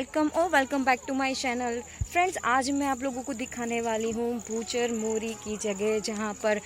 Welcome back to my channel. Friends, आज मैं आप लोगों को दिखाने वाली हूँ भूचर मोरी की जगह, जहाँ पर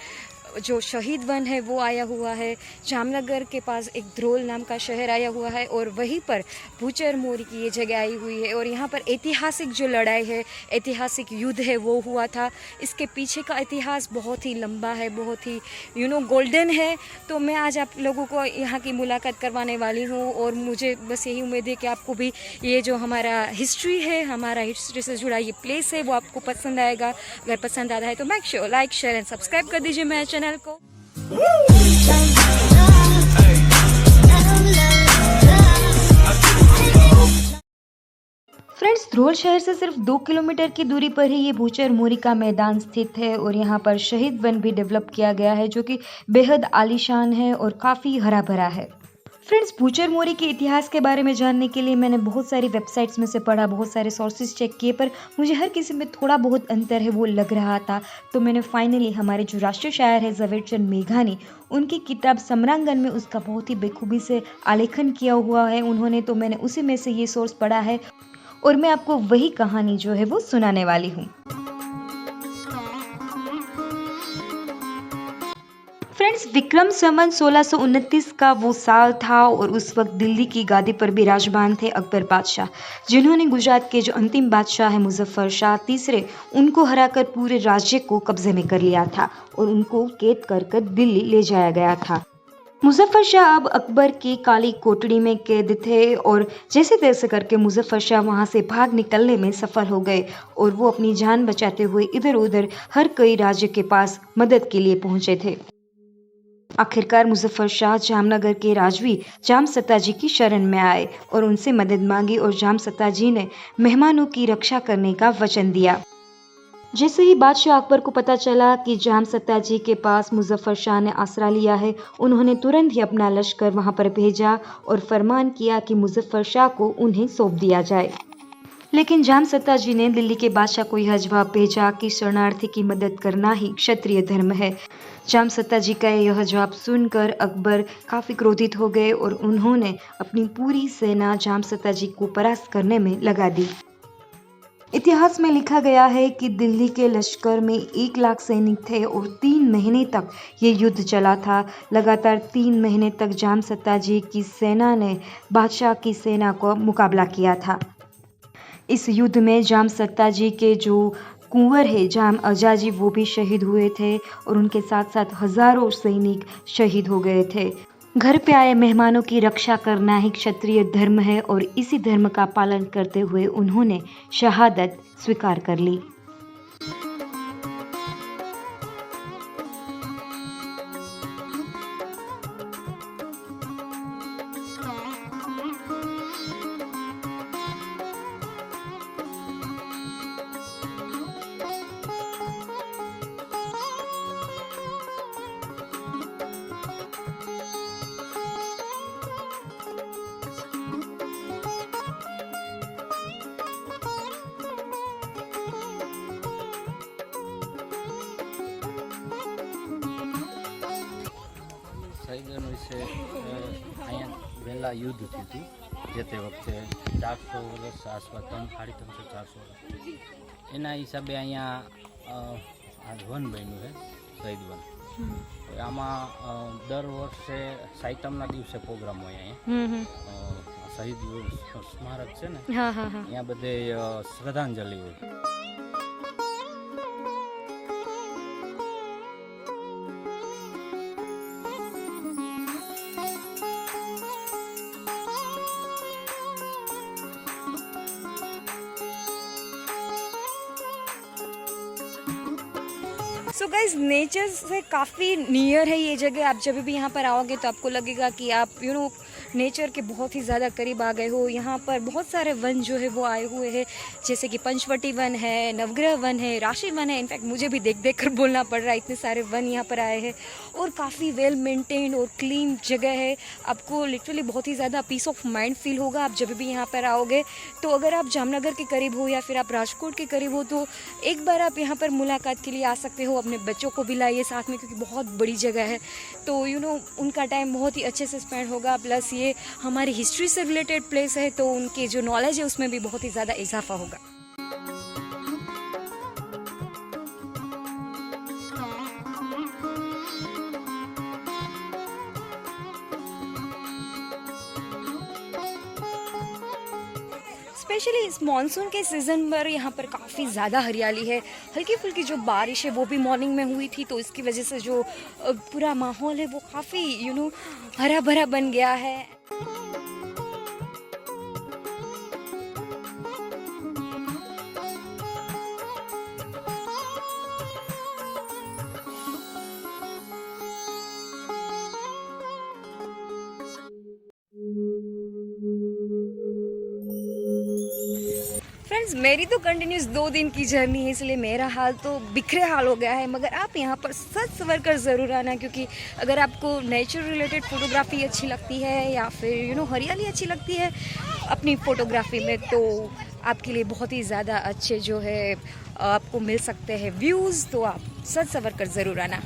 जो शहीद वन है वो आया हुआ है। जामनगर के पास एक ध्रोल नाम का शहर आया हुआ है और वहीं पर भूचर मोरी की ये जगह आई हुई है। और यहाँ पर ऐतिहासिक जो लड़ाई है, ऐतिहासिक युद्ध है वो हुआ था। इसके पीछे का इतिहास बहुत ही लंबा है, बहुत ही गोल्डन है। तो मैं आज आप लोगों को यहाँ की मुलाकात करवाने वाली हूँ और मुझे बस यही उम्मीद है कि आपको भी ये जो हमारा हिस्ट्री है, हमारा हिस्ट्री से जुड़ा ये प्लेस है वो आपको पसंद आएगा। अगर पसंद आता है तो make sure like share and subscribe कर दीजिए मेरे चैनल को। फ्रेंड्स, ध्रोल शहर से सिर्फ 2 किलोमीटर की दूरी पर ही ये भूचर मोरी का मैदान स्थित है और यहाँ पर शहीद वन भी डेवलप किया गया है, जो कि बेहद आलीशान है और काफ़ी हरा भरा है। फ्रेंड्स, भूचर मोरी के इतिहास के बारे में जानने के लिए मैंने बहुत सारी वेबसाइट्स में से पढ़ा, बहुत सारे सोर्सेज चेक किए, पर मुझे हर किसी में थोड़ा बहुत अंतर है वो लग रहा था। तो मैंने फाइनली हमारे जो राष्ट्रीय शायर है ज़वेरचंद मेघानी, उनकी किताब सम्रांगण में उसका बहुत ही बेखूबी से आलेखन किया हुआ है उन्होंने, तो मैंने उसी में से ये सोर्स पढ़ा है और मैं आपको वही कहानी जो है वो सुनाने वाली हूँ। फ्रेंड्स, विक्रम संवत 1629 का वो साल था और उस वक्त दिल्ली की गादी पर विराजमान थे अकबर बादशाह, जिन्होंने गुजरात के जो अंतिम बादशाह है मुजफ्फर शाह तीसरे, उनको हराकर पूरे राज्य को कब्जे में कर लिया था और उनको कैद कर दिल्ली ले जाया गया था। मुजफ्फर शाह अब अकबर की काली कोठड़ी में कैद थे और जैसे तैसे करके मुजफ्फर शाह वहां से भाग निकलने में सफल हो गए और वो अपनी जान बचाते हुए इधर उधर हर कई राज्य के पास मदद के लिए पहुंचे थे। आखिरकार मुजफ्फर शाह जामनगर के राजवी जामसत्ता जी की शरण में आए और उनसे मदद मांगी और जामसत्ता जी ने मेहमानों की रक्षा करने का वचन दिया। जैसे ही बादशाह अकबर को पता चला कि जामसत्ता जी के पास मुजफ्फर शाह ने आसरा लिया है, उन्होंने तुरंत ही अपना लश्कर वहां पर भेजा और फरमान किया कि मुजफ्फर शाह को उन्हें सौंप दिया जाए। लेकिन जामसत्ता जी ने दिल्ली के बादशाह को यह जवाब भेजा कि शरणार्थी की मदद करना ही क्षत्रिय धर्म है। जामसत्ता जी का यह जवाब सुनकर अकबर काफ़ी क्रोधित हो गए और उन्होंने अपनी पूरी सेना जामसत्ता जी को परास्त करने में लगा दी। इतिहास में लिखा गया है कि दिल्ली के लश्कर में 1 लाख सैनिक थे और 3 महीने तक ये युद्ध चला था। लगातार 3 महीने तक जामसत्ता जी की सेना ने बादशाह की सेना को मुकाबला किया था। इस युद्ध में जामसत्ता जी के जो कुंवर है जाम अजाजी, वो भी शहीद हुए थे और उनके साथ साथ हजारों सैनिक शहीद हो गए थे। घर पे आए मेहमानों की रक्षा करना ही क्षत्रिय धर्म है और इसी धर्म का पालन करते हुए उन्होंने शहादत स्वीकार कर ली। શહીદન વિશે અહીંયા વહેલા યુદ્ધ થયું હતું જે તે વખતે 400 વર્ષ આસપાસ 350-400 વર્ષ એના હિસાબે અહીંયા આ વન બન્યું છે શહીદ વન। આમાં દર વર્ષે સાઈતમના દિવસે પ્રોગ્રામ હોય અહીંયા શહીદ સ્મારક છે ને, અહીંયા બધે શ્રદ્ધાંજલિ હોય। सो गाइज, नेचर से काफ़ी नियर है ये जगह। आप जब भी यहाँ पर आओगे तो आपको लगेगा कि आप नेचर के बहुत ही ज़्यादा करीब आ गए हो। यहाँ पर बहुत सारे वन जो है वो आए हुए हैं, जैसे कि पंचवटी वन है, नवग्रह वन है, राशि वन है। इनफैक्ट मुझे भी देख देख कर बोलना पड़ रहा है, इतने सारे वन यहाँ पर आए हैं और काफ़ी वेल मेंटेन्ड और क्लीन जगह है। आपको लिटरली बहुत ही ज़्यादा पीस ऑफ माइंड फील होगा आप जब भी यहाँ पर आओगे। तो अगर आप जामनगर के करीब हो या फिर आप राजकोट के करीब हो तो एक बार आप यहाँ पर मुलाकात के लिए आ सकते हो। अपने बच्चों को भी लाइए साथ में, क्योंकि बहुत बड़ी जगह है। तो उनका टाइम बहुत ही अच्छे से स्पेंड होगा। प्लस ये ये हमारी हिस्ट्री से रिलेटेड प्लेस है तो उनकी जो नॉलेज है उसमें भी बहुत ही ज़्यादा इजाफा होगा। स्पेशली इस मानसून के सीज़न पर यहाँ पर काफ़ी ज़्यादा हरियाली है। हल्की फुल्की जो बारिश है वो भी मॉर्निंग में हुई थी तो इसकी वजह से जो पूरा माहौल है वो काफ़ी हरा भरा बन गया है। फ्रेंड्स, मेरी तो कंटिन्यूस 2 दिन की जर्नी है, इसलिए मेरा हाल तो बिखरे हाल हो गया है। मगर आप यहाँ पर सच सवर कर ज़रूर आना, क्योंकि अगर आपको नेचर रिलेटेड फ़ोटोग्राफ़ी अच्छी लगती है या फिर हरियाली अच्छी लगती है अपनी फ़ोटोग्राफ़ी में, तो आपके लिए बहुत ही ज़्यादा अच्छे जो है आपको मिल सकते हैं व्यूज़। तो आप सच सवर कर ज़रूर आना।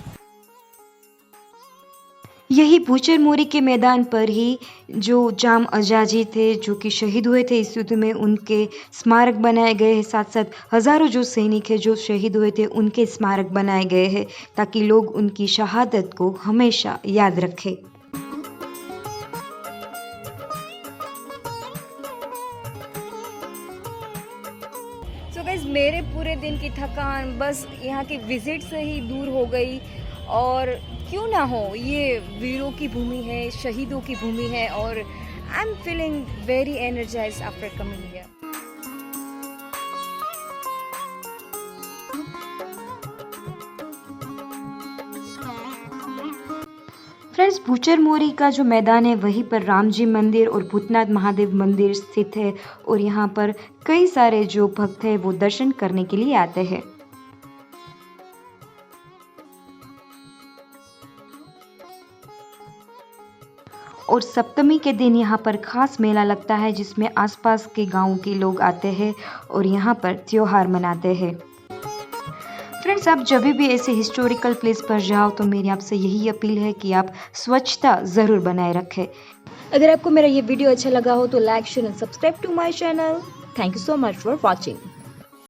यही बूचर मोरी के मैदान पर ही जो जाम अजाजी थे जो कि शहीद हुए थे इस युद्ध में, उनके स्मारक बनाए गए हैं। साथ साथ हज़ारों जो सैनिक हैं जो शहीद हुए थे उनके स्मारक बनाए गए हैं ताकि लोग उनकी शहादत को हमेशा याद रखें। सो गाइस, मेरे पूरे दिन की थकान बस यहाँ की विज़िट से ही दूर हो गई। और क्यों ना हो, ये वीरों की भूमि है, शहीदों की भूमि है और I am feeling very energised after coming here. Friends, Buchar Mori का जो मैदान है वहीं पर राम जी मंदिर और भूतनाथ महादेव मंदिर स्थित है और यहाँ पर कई सारे जो भक्त हैं वो दर्शन करने के लिए आते हैं। और सप्तमी के दिन यहाँ पर खास मेला लगता है जिसमें आसपास के गांवों के लोग आते हैं और यहाँ पर त्योहार मनाते हैं। फ्रेंड्स, आप जब भी ऐसे हिस्टोरिकल प्लेस पर जाओ तो मेरी आपसे यही अपील है कि आप स्वच्छता ज़रूर बनाए रखें। अगर आपको मेरा ये वीडियो अच्छा लगा हो तो like, share and subscribe to my channel. Thank you so much for watching.